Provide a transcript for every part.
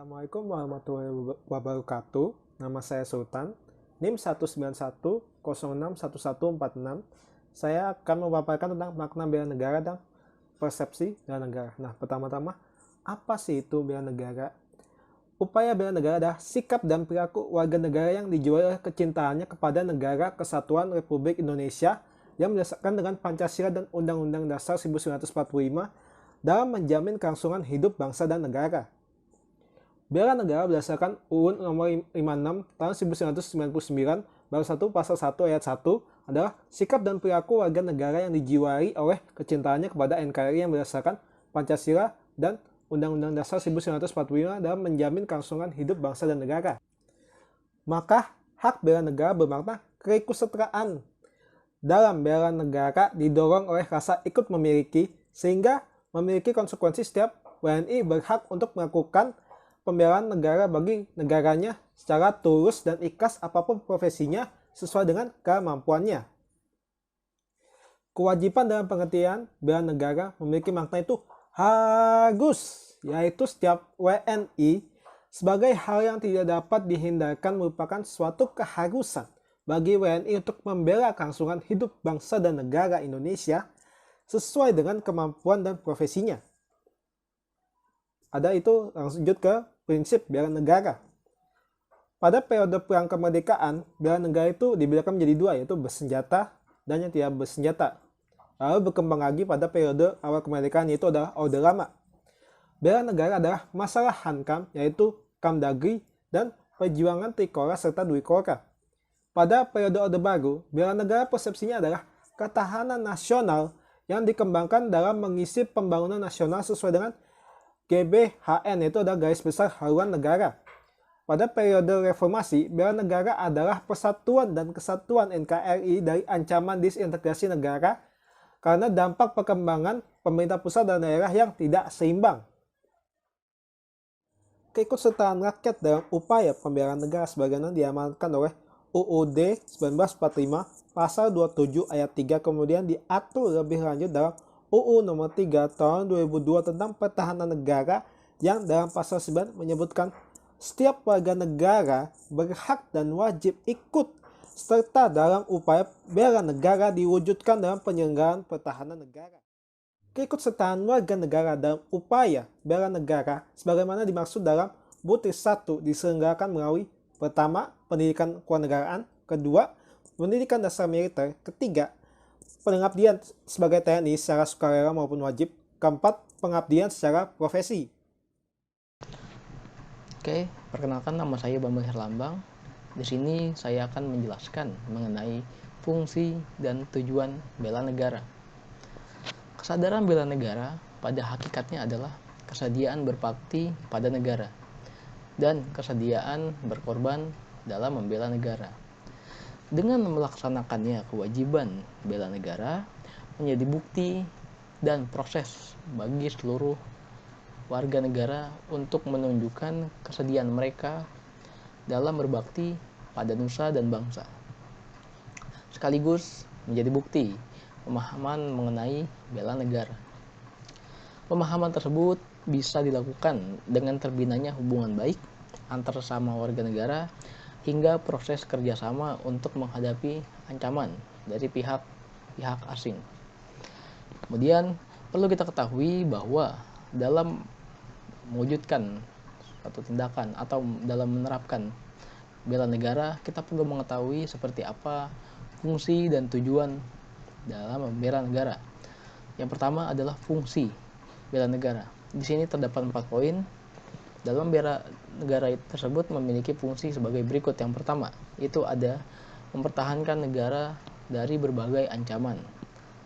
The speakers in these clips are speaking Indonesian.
Assalamualaikum warahmatullahi wabarakatuh. Nama saya Sultan, NIM 191061146. Saya akan memaparkan tentang makna bela negara dan persepsi bela negara. Nah, pertama-tama, apa sih itu bela negara? Upaya bela negara adalah sikap dan perilaku warga negara yang dijiwai oleh kecintaannya kepada negara kesatuan Republik Indonesia yang berdasarkan dengan Pancasila dan Undang-Undang Dasar 1945 dalam menjamin kelangsungan hidup bangsa dan negara. Bela negara berdasarkan UUN nomor 56 tahun 1999 bab 1 pasal 1 ayat 1 adalah sikap dan perilaku warga negara yang dijiwai oleh kecintaannya kepada NKRI yang berdasarkan Pancasila dan Undang-Undang Dasar 1945 dalam menjamin kelangsungan hidup bangsa dan negara. Maka hak bela negara bermakna keikutsertaan. Dalam bela negara didorong oleh rasa ikut memiliki sehingga memiliki konsekuensi setiap WNI berhak untuk melakukan pembelaan negara bagi negaranya secara tulus dan ikhlas apapun profesinya sesuai dengan kemampuannya. Kewajiban dalam pengertian bela negara memiliki makna itu harus, yaitu setiap WNI sebagai hal yang tidak dapat dihindarkan merupakan suatu keharusan bagi WNI untuk membela kelangsungan hidup bangsa dan negara Indonesia sesuai dengan kemampuan dan profesinya. Ada itu lanjut ke prinsip bela negara. Pada periode perang kemerdekaan, bela negara itu dibedakan menjadi dua, yaitu bersenjata dan yang tidak bersenjata. Lalu berkembang lagi pada periode awal kemerdekaan, yaitu adalah Orde Lama. Bela negara adalah masalah Hankam, yaitu Kamdagri dan perjuangan Trikora serta Dwikora. Pada periode Orde Baru, bela negara persepsinya adalah ketahanan nasional yang dikembangkan dalam mengisi pembangunan nasional sesuai dengan GBHN, yaitu adalah garis besar haluan negara. Pada periode reformasi, bela negara adalah persatuan dan kesatuan NKRI dari ancaman disintegrasi negara karena dampak perkembangan pemerintah pusat dan daerah yang tidak seimbang. Keikutsertaan rakyat dalam upaya pembelaan negara sebagaimana diamanatkan oleh UUD 1945 pasal 27 ayat 3 kemudian diatur lebih lanjut dalam UU nomor 3 tahun 2002 tentang pertahanan negara yang dalam pasal 9 menyebutkan setiap warga negara berhak dan wajib ikut serta dalam upaya bela negara diwujudkan dalam penyelenggaraan pertahanan negara. Keikutsertaan warga negara dalam upaya bela negara sebagaimana dimaksud dalam butir 1 diselenggarakan melalui pertama, pendidikan kewarganegaraan, kedua, pendidikan dasar militer, ketiga, pengabdian sebagai TNI secara sukarela maupun wajib. Keempat, pengabdian secara profesi. Oke, perkenalkan nama saya Bambang Herlambang. Di sini saya akan menjelaskan mengenai fungsi dan tujuan bela negara. Kesadaran bela negara pada hakikatnya adalah kesediaan berbakti pada negara dan kesediaan berkorban dalam membela negara. Dengan melaksanakannya kewajiban bela negara menjadi bukti dan proses bagi seluruh warga negara untuk menunjukkan kesediaan mereka dalam berbakti pada nusa dan bangsa. Sekaligus menjadi bukti pemahaman mengenai bela negara. Pemahaman tersebut bisa dilakukan dengan terbinanya hubungan baik antar sesama warga negara hingga proses kerjasama untuk menghadapi ancaman dari pihak asing. Kemudian perlu kita ketahui bahwa dalam mewujudkan suatu tindakan atau dalam menerapkan bela negara, kita perlu mengetahui seperti apa fungsi dan tujuan dalam membela negara. Yang pertama adalah fungsi bela negara. Di sini terdapat 4 poin. Dalam bela negara tersebut memiliki fungsi sebagai berikut. Yang pertama, itu ada mempertahankan negara dari berbagai ancaman.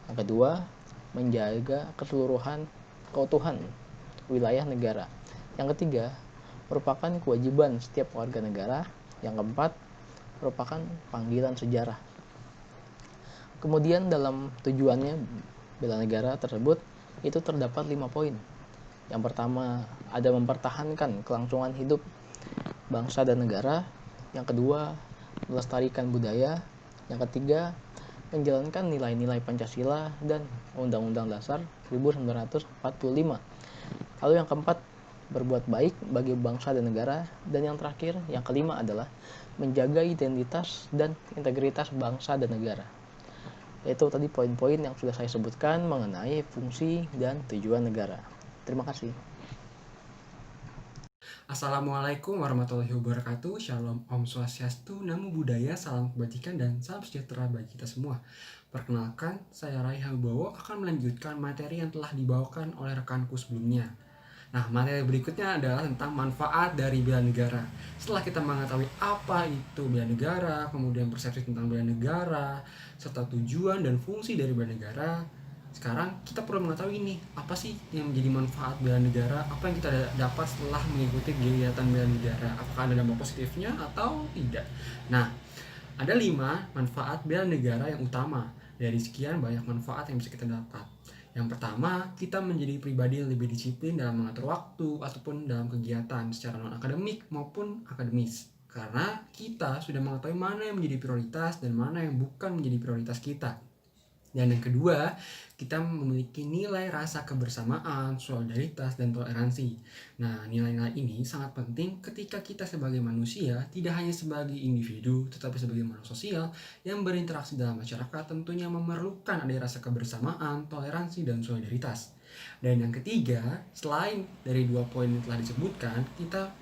Yang kedua, menjaga keseluruhan keutuhan wilayah negara. Yang ketiga, merupakan kewajiban setiap warga negara. Yang keempat, merupakan panggilan sejarah. Kemudian dalam tujuannya bela negara tersebut itu terdapat 5 poin. Yang pertama, ada mempertahankan kelangsungan hidup bangsa dan negara. Yang kedua, melestarikan budaya. Yang ketiga, menjalankan nilai-nilai Pancasila dan Undang-Undang Dasar 1945. Lalu yang keempat, berbuat baik bagi bangsa dan negara, dan yang terakhir, yang kelima adalah menjaga identitas dan integritas bangsa dan negara. Itu tadi poin-poin yang sudah saya sebutkan mengenai fungsi dan tujuan negara. Terima kasih. Assalamualaikum warahmatullahi wabarakatuh. Shalom, Om Swastiastu, Namo Buddhaya, salam kebajikan dan salam sejahtera bagi kita semua. Perkenalkan, saya Raihan Wibowo akan melanjutkan materi yang telah dibawakan oleh rekanku sebelumnya. Nah, materi berikutnya adalah tentang manfaat dari bela negara. Setelah kita mengetahui apa itu bela negara, kemudian persepsi tentang bela negara, serta tujuan dan fungsi dari bela negara, sekarang kita perlu mengetahui ini, apa sih yang menjadi manfaat bela negara, apa yang kita dapat setelah mengikuti kegiatan bela negara, apakah ada dampak positifnya atau tidak. Nah, ada 5 manfaat bela negara yang utama dari sekian banyak manfaat yang bisa kita dapat. Yang pertama, kita menjadi pribadi yang lebih disiplin dalam mengatur waktu ataupun dalam kegiatan secara non-akademik maupun akademis. Karena kita sudah mengetahui mana yang menjadi prioritas dan mana yang bukan menjadi prioritas kita. Dan yang kedua, kita memiliki nilai rasa kebersamaan, solidaritas, dan toleransi. Nah, nilai-nilai ini sangat penting ketika kita sebagai manusia, tidak hanya sebagai individu, tetapi sebagai makhluk sosial yang berinteraksi dalam masyarakat tentunya memerlukan ada rasa kebersamaan, toleransi, dan solidaritas. Dan yang ketiga, selain dari 2 poin yang telah disebutkan, kita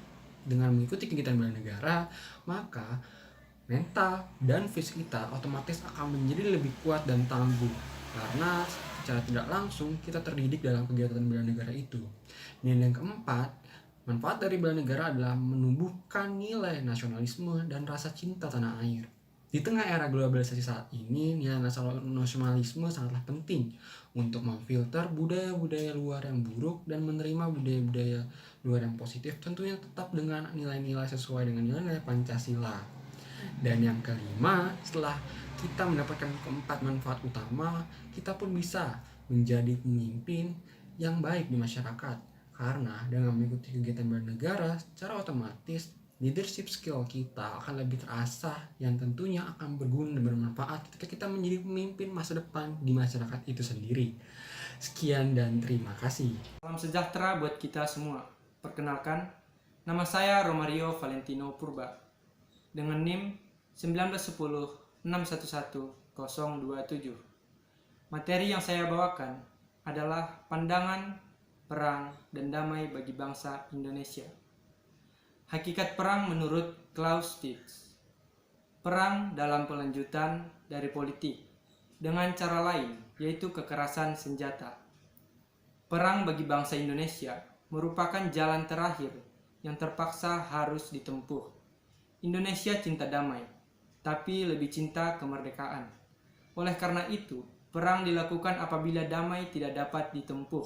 dengan mengikuti kegiatan bela negara, maka mental dan fisik kita otomatis akan menjadi lebih kuat dan tangguh karena secara tidak langsung kita terdidik dalam kegiatan bela negara itu. Dan yang keempat, manfaat dari bela negara adalah menumbuhkan nilai nasionalisme dan rasa cinta tanah air. Di tengah era globalisasi saat ini, nilai nasionalisme sangatlah penting untuk memfilter budaya-budaya luar yang buruk dan menerima budaya-budaya luar yang positif, tentunya tetap dengan nilai-nilai sesuai dengan nilai-nilai Pancasila. Dan yang kelima, setelah kita mendapatkan keempat manfaat utama, kita pun bisa menjadi pemimpin yang baik di masyarakat. Karena dengan mengikuti kegiatan bela negara, secara otomatis leadership skill kita akan lebih terasah yang tentunya akan berguna dan bermanfaat ketika kita menjadi pemimpin masa depan di masyarakat itu sendiri. Sekian dan terima kasih. Salam sejahtera buat kita semua. Perkenalkan, nama saya Romario Valentino Purba dengan NIM 1910611027. Materi yang saya bawakan adalah pandangan perang dan damai bagi bangsa Indonesia. Hakikat perang menurut Clausewitz. Perang dalam pelanjutan dari politik dengan cara lain, yaitu kekerasan senjata. Perang bagi bangsa Indonesia merupakan jalan terakhir yang terpaksa harus ditempuh. Indonesia cinta damai, tapi lebih cinta kemerdekaan. Oleh karena itu, perang dilakukan apabila damai tidak dapat ditempuh.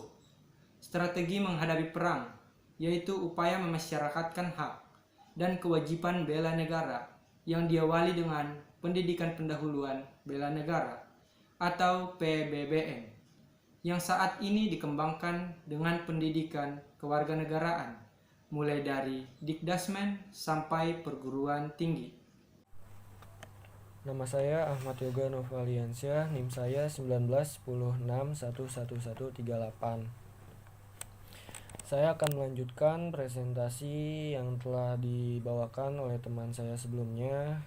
Strategi menghadapi perang yaitu upaya memasyarakatkan hak dan kewajiban bela negara yang diawali dengan pendidikan pendahuluan bela negara atau PBBN yang saat ini dikembangkan dengan pendidikan kewarganegaraan mulai dari Dikdasmen sampai perguruan tinggi. Nama saya Ahmad Yoga Novaliansyah, NIM saya 1910611138. Saya akan melanjutkan presentasi yang telah dibawakan oleh teman saya sebelumnya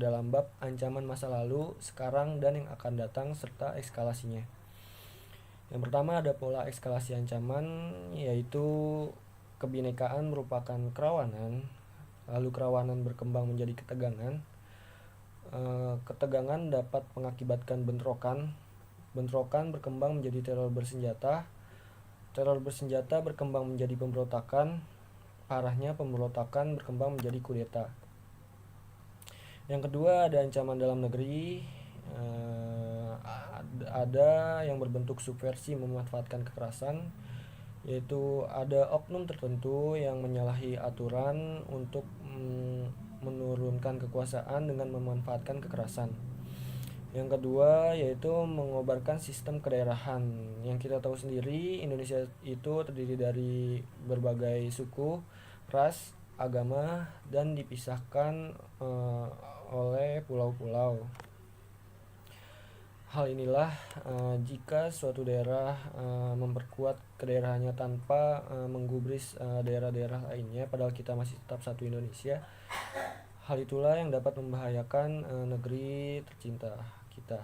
dalam bab ancaman masa lalu, sekarang, dan yang akan datang serta eskalasinya. Yang pertama ada pola eskalasi ancaman, yaitu kebinekaan merupakan kerawanan, lalu kerawanan berkembang menjadi ketegangan. Ketegangan dapat mengakibatkan bentrokan berkembang menjadi teror bersenjata berkembang menjadi pemberontakan, parahnya pemberontakan berkembang menjadi kudeta. Yang kedua ada ancaman dalam negeri, ada yang berbentuk subversi memanfaatkan kekerasan, yaitu ada oknum tertentu yang menyalahi aturan untuk menurunkan kekuasaan dengan memanfaatkan kekerasan. Yang kedua yaitu mengobarkan sistem kedaerahan. Yang kita tahu sendiri, Indonesia itu terdiri dari berbagai suku, ras, agama, dan dipisahkan oleh pulau-pulau. Hal inilah jika suatu daerah memperkuat kedaerahannya tanpa menggubris daerah-daerah lainnya, padahal kita masih tetap satu Indonesia. Hal itulah yang dapat membahayakan negeri tercinta kita.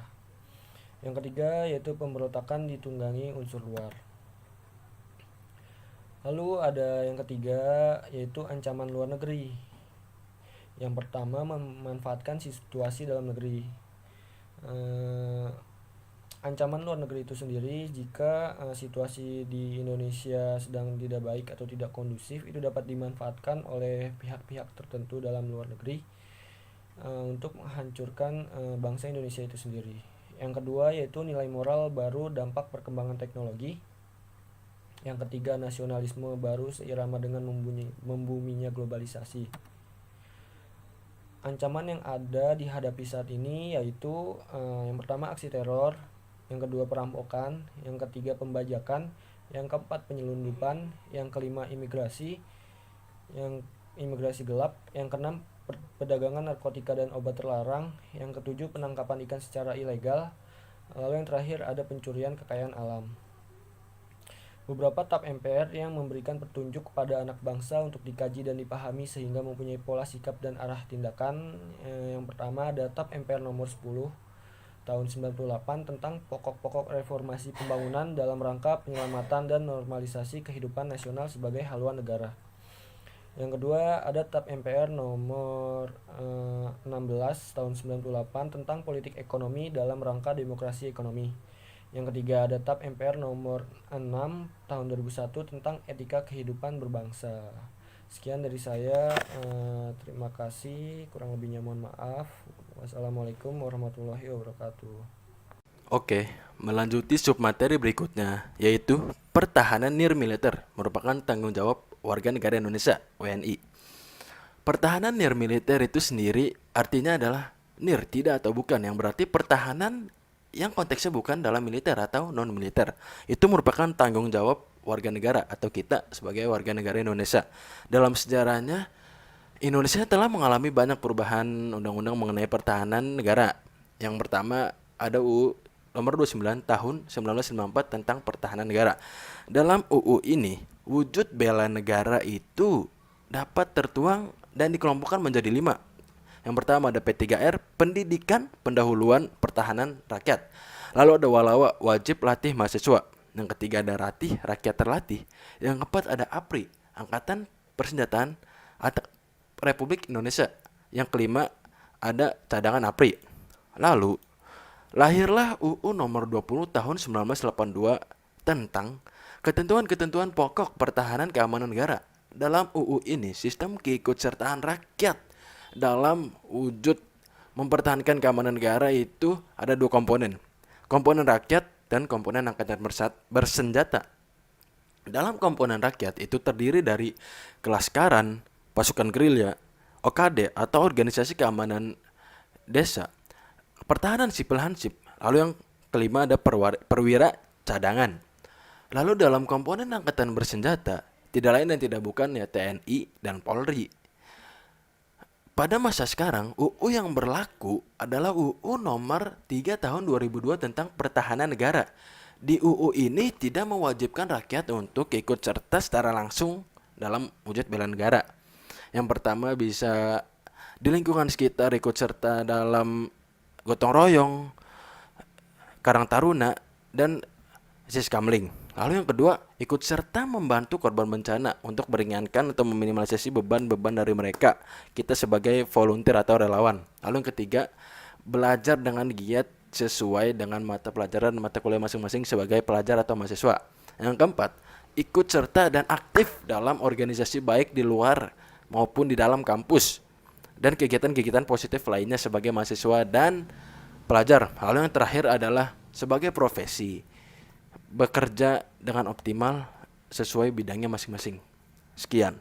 Yang ketiga yaitu pemberontakan ditunggangi unsur luar. Lalu ada yang ketiga yaitu ancaman luar negeri. Yang pertama, memanfaatkan situasi dalam negeri. Ancaman luar negeri itu sendiri jika situasi di Indonesia sedang tidak baik atau tidak kondusif, itu dapat dimanfaatkan oleh pihak-pihak tertentu dalam luar negeri untuk menghancurkan bangsa Indonesia itu sendiri. Yang kedua yaitu nilai moral baru dampak perkembangan teknologi. Yang ketiga, nasionalisme baru seirama dengan membuminya globalisasi. Ancaman yang ada dihadapi saat ini yaitu yang pertama aksi teror, yang kedua perampokan, yang ketiga pembajakan, yang keempat penyelundupan, yang kelima imigrasi gelap, yang keenam perdagangan narkotika dan obat terlarang, yang ketujuh penangkapan ikan secara ilegal, lalu yang terakhir ada pencurian kekayaan alam. Beberapa tap MPR yang memberikan petunjuk kepada anak bangsa untuk dikaji dan dipahami sehingga mempunyai pola sikap dan arah tindakan. Yang pertama ada tap MPR nomor 10 tahun 98 tentang pokok-pokok reformasi pembangunan dalam rangka penyelamatan dan normalisasi kehidupan nasional sebagai haluan negara. Yang kedua ada tap MPR nomor 16 tahun 98 tentang politik ekonomi dalam rangka demokrasi ekonomi. Yang ketiga ada tap MPR nomor 6 tahun 2001 tentang etika kehidupan berbangsa. Sekian dari saya, terima kasih, kurang lebihnya mohon maaf. Wassalamualaikum warahmatullahi wabarakatuh. Oke, melanjuti submateri berikutnya, yaitu pertahanan nirmiliter merupakan tanggung jawab warga negara Indonesia, WNI. Pertahanan nirmiliter itu sendiri artinya adalah nir, tidak atau bukan, yang berarti pertahanan yang konteksnya bukan dalam militer atau non-militer. Itu merupakan tanggung jawab warga negara atau kita sebagai warga negara Indonesia. Dalam sejarahnya, Indonesia telah mengalami banyak perubahan undang-undang mengenai pertahanan negara. Yang pertama ada UU nomor 29 tahun 1994 tentang pertahanan negara. Dalam UU ini, wujud bela negara itu dapat tertuang dan dikelompokkan menjadi 5. Yang pertama ada P3R, pendidikan pendahuluan pertahanan rakyat. Lalu ada Walawa, wajib latih mahasiswa. Yang ketiga ada Ratih, rakyat terlatih. Yang keempat ada APRI, Angkatan Persenjataan Republik Indonesia. Yang kelima ada cadangan APRI. Lalu lahirlah UU nomor 20 tahun 1982 tentang ketentuan-ketentuan pokok pertahanan keamanan negara. Dalam UU ini sistem keikutsertaan rakyat dalam wujud mempertahankan keamanan negara itu ada 2 komponen. Komponen rakyat dan komponen angkatan bersenjata. Dalam komponen rakyat itu terdiri dari kelaskaran, pasukan gerilya, OKD atau organisasi keamanan desa, pertahanan sipil Hansip. Lalu yang kelima ada perwira cadangan. Lalu dalam komponen angkatan bersenjata tidak lain dan tidak bukan ya TNI dan Polri. Pada masa sekarang, UU yang berlaku adalah UU nomor 3 tahun 2002 tentang pertahanan negara. Di UU ini tidak mewajibkan rakyat untuk ikut serta secara langsung dalam wujud bela negara. Yang pertama bisa di lingkungan sekitar ikut serta dalam gotong royong, Karang Taruna, dan Siskamling. Lalu yang kedua, ikut serta membantu korban bencana untuk meringankan atau meminimalisasi beban-beban dari mereka, kita sebagai volunteer atau relawan. Lalu yang ketiga, belajar dengan giat sesuai dengan mata pelajaran mata kuliah masing-masing sebagai pelajar atau mahasiswa. Yang keempat, ikut serta dan aktif dalam organisasi baik di luar maupun di dalam kampus, dan kegiatan-kegiatan positif lainnya sebagai mahasiswa dan pelajar. Lalu yang terakhir adalah sebagai profesi, bekerja dengan optimal sesuai bidangnya masing-masing. Sekian.